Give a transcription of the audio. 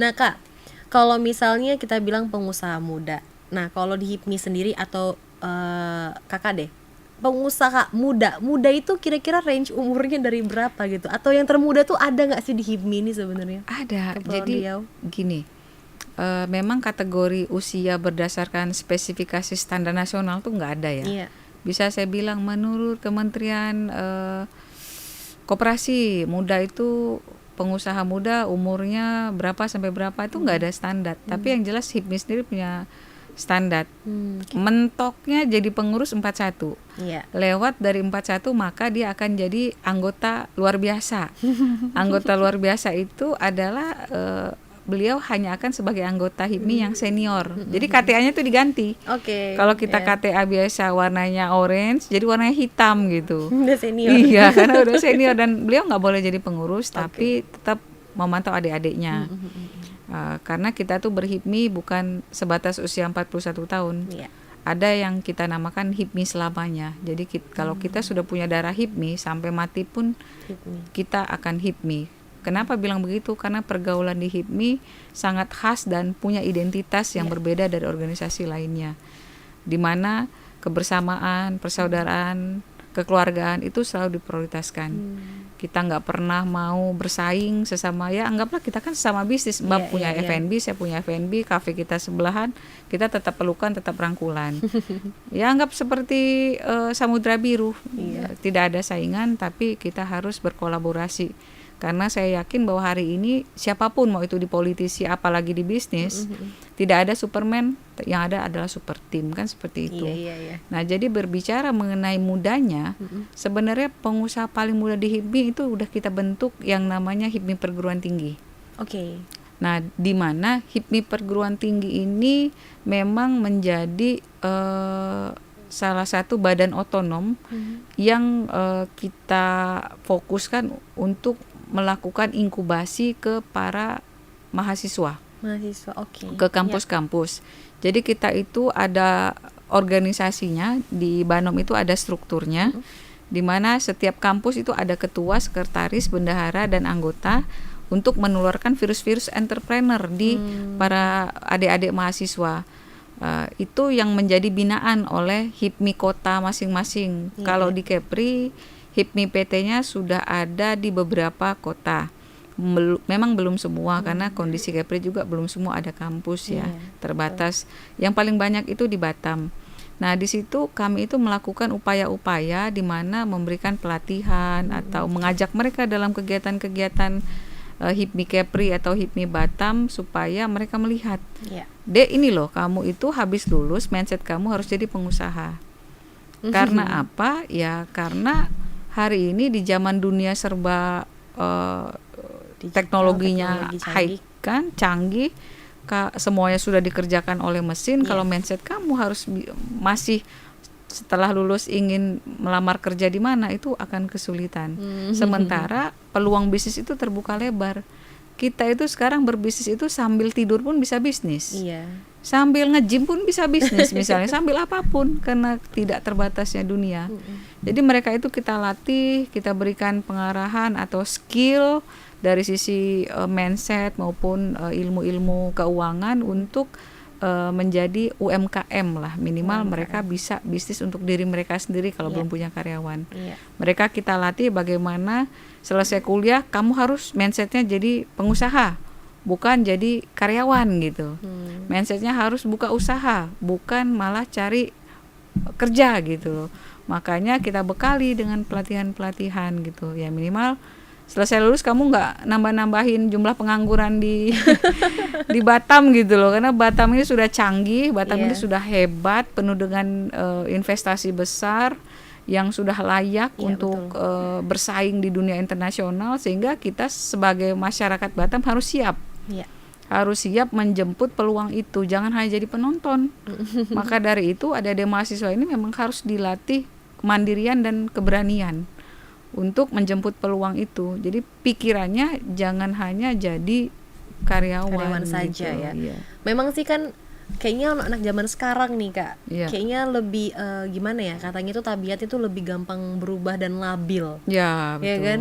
Nah Kak, kalau misalnya kita bilang pengusaha muda, nah kalau di HIPMI sendiri atau Kakak deh, pengusaha muda itu kira-kira range umurnya dari berapa gitu? Atau yang termuda tuh ada nggak sih di HIPMI ini sebenarnya? Ada. Kepulauan Jadi Riau. gini, memang kategori usia berdasarkan spesifikasi standar nasional tuh nggak ada ya. Iya. Bisa saya bilang menurut Kementerian Koperasi muda itu pengusaha muda umurnya berapa sampai berapa itu nggak ada standar. Tapi yang jelas HIPMI sendiri punya standar. Mentoknya jadi pengurus 41. Iya. Lewat dari 41 maka dia akan jadi anggota luar biasa. Anggota luar biasa itu adalah beliau hanya akan sebagai anggota HIPMI yang senior. Jadi KTA-nya tuh diganti. Oke. Kalau kita ya. KTA biasa warnanya orange, jadi warnanya hitam gitu. Udah senior. Iya, karena udah senior dan beliau nggak boleh jadi pengurus, tapi tetap memantau adik-adiknya. Karena kita tuh berHIPMI bukan sebatas usia 41 tahun. Iya. Ada yang kita namakan HIPMI selamanya. Jadi kalau kita sudah punya darah HIPMI sampai mati pun HIPMI. kita akan HIPMI. Kenapa bilang begitu? Karena pergaulan di HIPMI sangat khas dan punya identitas yang berbeda dari organisasi lainnya. Di mana kebersamaan, persaudaraan, kekeluargaan itu selalu diprioritaskan. Kita nggak pernah mau bersaing sesama, ya anggaplah kita kan sesama bisnis. Mbak punya F&B, saya punya F&B, kafe kita sebelahan, kita tetap pelukan, tetap rangkulan. Ya anggap seperti Samudra Biru. Tidak ada saingan, tapi kita harus berkolaborasi. Karena saya yakin bahwa hari ini siapapun, mau itu di politisi apalagi di bisnis, tidak ada Superman, yang ada adalah super team, kan seperti itu. Iya. Nah, jadi berbicara mengenai mudanya, sebenarnya pengusaha paling muda di HIPMI itu udah kita bentuk yang namanya HIPMI Perguruan Tinggi. Oke. Nah, di mana HIPMI Perguruan Tinggi ini memang menjadi salah satu badan otonom yang kita fokuskan untuk melakukan inkubasi ke para mahasiswa. Oke. Ke kampus-kampus. Jadi kita itu ada organisasinya, di Banom itu ada strukturnya, di mana setiap kampus itu ada ketua, sekretaris, bendahara, dan anggota untuk menularkan virus-virus entrepreneur di para adik-adik mahasiswa. Itu yang menjadi binaan oleh HIPMI kota masing-masing. Kalau di Kepri, HIPMI PT-nya sudah ada di beberapa kota. Memang belum semua karena kondisi Kepri juga belum semua ada kampus ya, terbatas. Yang paling banyak itu di Batam. Nah, di situ kami itu melakukan upaya-upaya di mana memberikan pelatihan atau mengajak mereka dalam kegiatan-kegiatan HIPMI Kepri atau HIPMI Batam supaya mereka melihat, Dek, ini loh, kamu itu habis lulus mindset kamu harus jadi pengusaha. Karena apa? Ya karena hari ini di zaman dunia serba teknologinya high kan, canggih, semuanya sudah dikerjakan oleh mesin. Kalau mindset kamu harus masih setelah lulus ingin melamar kerja di mana, itu akan kesulitan. Sementara peluang bisnis itu terbuka lebar. Kita itu sekarang berbisnis itu sambil tidur pun bisa bisnis. Sambil nge-gym pun bisa bisnis misalnya, sambil apapun, karena tidak terbatasnya dunia. Jadi mereka itu kita latih, kita berikan pengarahan atau skill dari sisi mindset maupun ilmu-ilmu keuangan untuk menjadi UMKM lah, minimal mereka bisa bisnis untuk diri mereka sendiri kalau belum punya karyawan. Mereka kita latih bagaimana selesai kuliah kamu harus mindsetnya jadi pengusaha, bukan jadi karyawan gitu. Mindsetnya harus buka usaha, bukan malah cari kerja gitu. Makanya kita bekali dengan pelatihan-pelatihan gitu. Ya minimal selesai lulus kamu nggak nambah-nambahin jumlah pengangguran di di Batam gitu loh, karena Batam ini sudah canggih, Batam ini sudah hebat, penuh dengan investasi besar yang sudah layak untuk bersaing di dunia internasional, sehingga kita sebagai masyarakat Batam harus siap. Harus siap menjemput peluang itu, jangan hanya jadi penonton. Maka dari itu adik-adik mahasiswa ini memang harus dilatih kemandirian dan keberanian untuk menjemput peluang itu. Jadi pikirannya jangan hanya jadi karyawan saja gitu. Ya. Memang sih kan kayaknya anak zaman sekarang nih Kak, kayaknya lebih gimana ya, katanya itu tabiat itu lebih gampang berubah dan labil. Ya, betul. Ya kan?